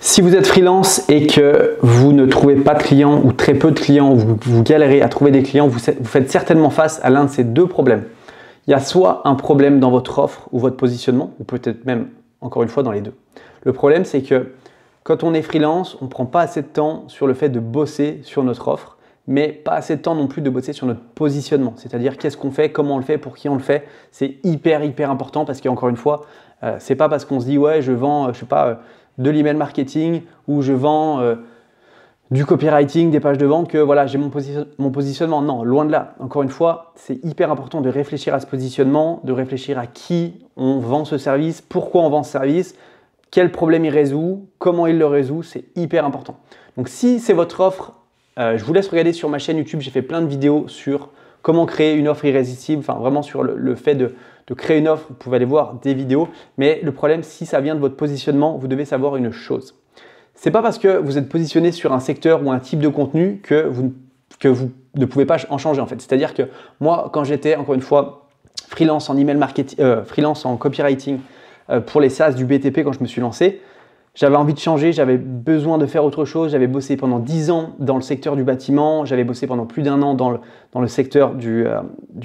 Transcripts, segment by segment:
Si vous êtes freelance et que vous ne trouvez pas de clients ou très peu de clients, vous galérez à trouver des clients, vous faites certainement face à l'un de ces deux problèmes. Il y a soit un problème dans votre offre ou votre positionnement, ou peut-être même, encore une fois, dans les deux. Le problème, c'est que quand on est freelance, on ne prend pas assez de temps sur le fait de bosser sur notre offre, mais pas assez de temps non plus de bosser sur notre positionnement. C'est-à-dire qu'est-ce qu'on fait, comment on le fait, pour qui on le fait. C'est hyper important parce qu'encore une fois, c'est pas parce qu'on se dit ouais, je vends, je sais pas, de l'email marketing ou je vends du copywriting, des pages de vente que voilà, j'ai mon positionnement. Non, loin de là. Encore une fois, c'est hyper important de réfléchir à ce positionnement, de réfléchir à qui on vend ce service, pourquoi on vend ce service, quel problème il résout, comment il le résout, c'est hyper important. Donc si c'est votre offre, je vous laisse regarder sur ma chaîne YouTube, j'ai fait plein de vidéos sur comment créer une offre irrésistible, enfin vraiment sur le fait de créer une offre, vous pouvez aller voir des vidéos. Mais le problème, si ça vient de votre positionnement, vous devez savoir une chose. C'est pas parce que vous êtes positionné sur un secteur ou un type de contenu que vous ne pouvez pas en changer en fait. C'est-à-dire que moi, quand j'étais encore une fois freelance en email marketing, freelance en copywriting pour les SaaS du BTP quand je me suis lancé, j'avais envie de changer, j'avais besoin de faire autre chose. J'avais bossé pendant 10 ans dans le secteur du bâtiment, j'avais bossé pendant plus d'1 an dans le secteur du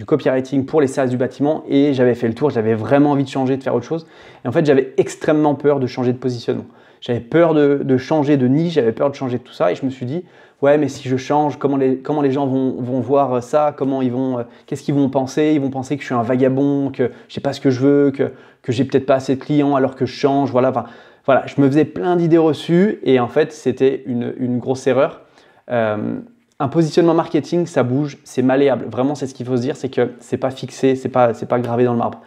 copywriting pour les SaaS du bâtiment et j'avais fait le tour, j'avais vraiment envie de changer, de faire autre chose. Et en fait, j'avais extrêmement peur de changer de positionnement. J'avais peur de changer de niche, j'avais peur de changer de tout ça et je me suis dit ouais, mais si je change, comment les gens vont voir ça, qu'est-ce qu'ils vont penser? Ils vont penser que je suis un vagabond, que je sais pas ce que je veux, que j'ai peut-être pas assez de clients alors que je change, voilà. Enfin, voilà, je me faisais plein d'idées reçues et en fait, c'était une grosse erreur. Un positionnement marketing, ça bouge, c'est malléable. Vraiment, c'est ce qu'il faut se dire, c'est que c'est pas fixé, c'est pas gravé dans le marbre.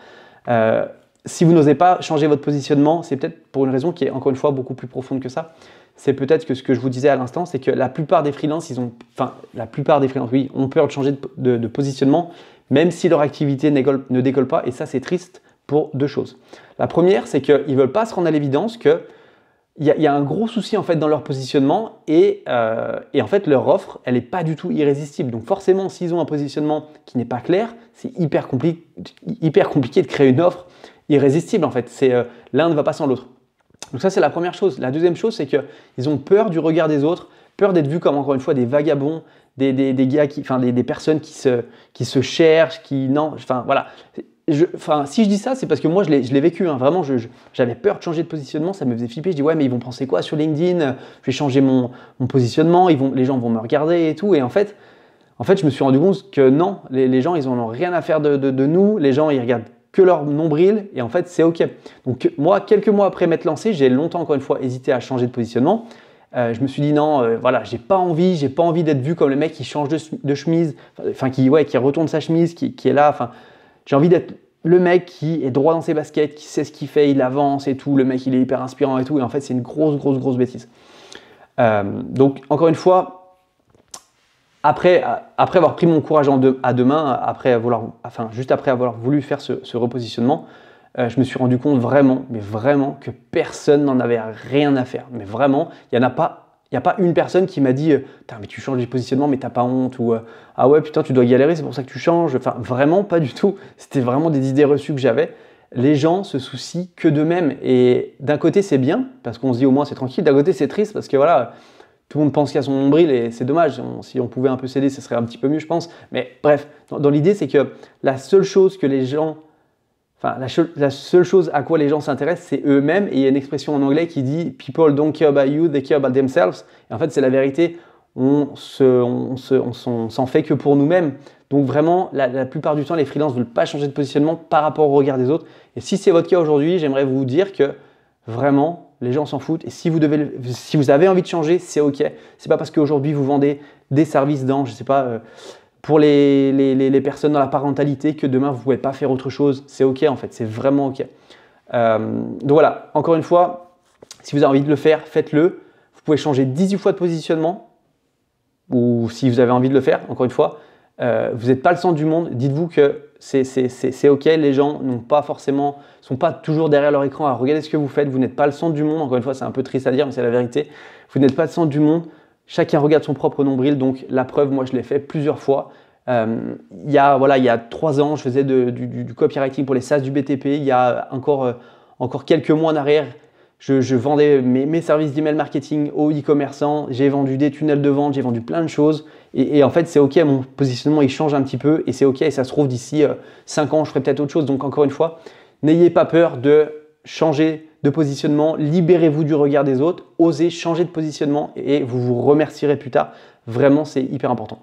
Si vous n'osez pas changer votre positionnement, c'est peut-être pour une raison qui est encore une fois beaucoup plus profonde que ça. C'est peut-être que ce que je vous disais à l'instant, c'est que la plupart des freelances, oui, ont peur de changer de positionnement, même si leur activité ne décolle pas. Et ça, c'est triste pour deux choses. La première, c'est qu'ils ne veulent pas se rendre à l'évidence qu'il y a un gros souci en fait dans leur positionnement et en fait leur offre, elle n'est pas du tout irrésistible. Donc forcément, s'ils ont un positionnement qui n'est pas clair, c'est hyper compliqué de créer une offre irrésistible en fait. L'un ne va pas sans l'autre. Donc ça, c'est la première chose. La deuxième chose, c'est qu'ils ont peur du regard des autres, peur d'être vus comme encore une fois des vagabonds, des gars des personnes qui se cherchent, voilà. Si je dis ça, c'est parce que moi, je l'ai vécu. Hein. Vraiment, j'avais peur de changer de positionnement. Ça me faisait flipper. Je dis, ouais, mais ils vont penser quoi sur LinkedIn? Je vais changer mon positionnement. Les gens vont me regarder et tout. Et en fait, je me suis rendu compte que non, les gens, ils n'en ont rien à faire de nous. Les gens, ils regardent que leur nombril. Et en fait, c'est OK. Donc, moi, quelques mois après m'être lancé, j'ai longtemps, encore une fois, hésité à changer de positionnement. Je me suis dit non, voilà, j'ai pas envie d'être vu comme le mec qui change de chemise, qui retourne sa chemise, qui est là. J'ai envie d'être le mec qui est droit dans ses baskets, qui sait ce qu'il fait, il avance et tout. Le mec, il est hyper inspirant et tout. Et en fait, c'est une grosse bêtise. Donc, encore une fois, après avoir pris mon courage à deux mains, juste après avoir voulu faire ce repositionnement, je me suis rendu compte vraiment que personne n'en avait rien à faire. Mais vraiment, il n'y a pas une personne qui m'a dit mais tu changes de positionnement, mais t'as pas honte ou ah ouais, putain, tu dois galérer, c'est pour ça que tu changes. Enfin, vraiment pas du tout. C'était vraiment des idées reçues que j'avais. Les gens se soucient que d'eux-mêmes. Et d'un côté, c'est bien, parce qu'on se dit au moins c'est tranquille. D'un côté, c'est triste, parce que voilà, tout le monde pense qu'à son nombril et c'est dommage. Si on pouvait un peu s'aider, ce serait un petit peu mieux, je pense. Mais bref, dans l'idée, c'est que la seule chose que les gens. La seule chose à quoi les gens s'intéressent, c'est eux-mêmes. Et il y a une expression en anglais qui dit « People don't care about you, they care about themselves ». Et en fait, c'est la vérité. On s'en fait que pour nous-mêmes. Donc vraiment, la plupart du temps, les freelances ne veulent pas changer de positionnement par rapport au regard des autres. Et si c'est votre cas aujourd'hui, j'aimerais vous dire que vraiment, les gens s'en foutent. Et si vous avez envie de changer, c'est OK. C'est pas parce qu'aujourd'hui, vous vendez des services dans, je sais pas… pour les personnes dans la parentalité, que demain vous ne pouvez pas faire autre chose. C'est OK en fait, c'est vraiment OK. Donc voilà, encore une fois, si vous avez envie de le faire, faites-le. Vous pouvez changer 18 fois de positionnement, ou si vous avez envie de le faire, encore une fois, vous n'êtes pas le centre du monde. Dites-vous que c'est OK, les gens sont pas toujours derrière leur écran à regarder ce que vous faites. Vous n'êtes pas le centre du monde, encore une fois, c'est un peu triste à dire, mais c'est la vérité. Vous n'êtes pas le centre du monde. Chacun regarde son propre nombril, donc la preuve, moi je l'ai fait plusieurs fois. Il y a 3 ans, je faisais du copywriting pour les SaaS du BTP. Il y a encore quelques mois en arrière, Je vendais mes services d'email marketing aux e-commerçants, j'ai vendu des tunnels de vente, j'ai vendu plein de choses. Et en fait, c'est OK, mon positionnement, il change un petit peu et c'est OK. Et ça se trouve, d'ici 5 ans, je ferai peut-être autre chose. Donc, encore une fois, n'ayez pas peur de changer de positionnement. Libérez-vous du regard des autres. Osez changer de positionnement et vous vous remercierez plus tard. Vraiment, c'est hyper important.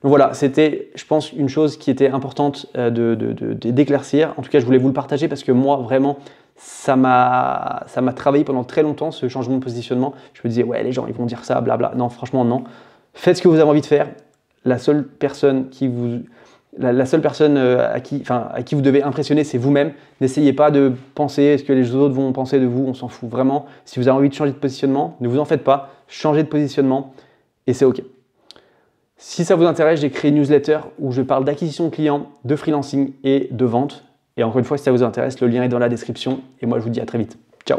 Donc voilà, c'était, je pense, une chose qui était importante d'éclaircir. En tout cas, je voulais vous le partager parce que moi, vraiment, ça m'a travaillé pendant très longtemps, ce changement de positionnement. Je me disais, ouais, les gens, ils vont dire ça, blabla. Non, franchement, non. Faites ce que vous avez envie de faire. La seule personne à qui vous devez impressionner, c'est vous-même. N'essayez pas de penser ce que les autres vont penser de vous. On s'en fout vraiment. Si vous avez envie de changer de positionnement, ne vous en faites pas. Changez de positionnement et c'est OK. Si ça vous intéresse, j'ai créé une newsletter où je parle d'acquisition de clients, de freelancing et de vente. Et encore une fois, si ça vous intéresse, le lien est dans la description. Et moi, je vous dis à très vite.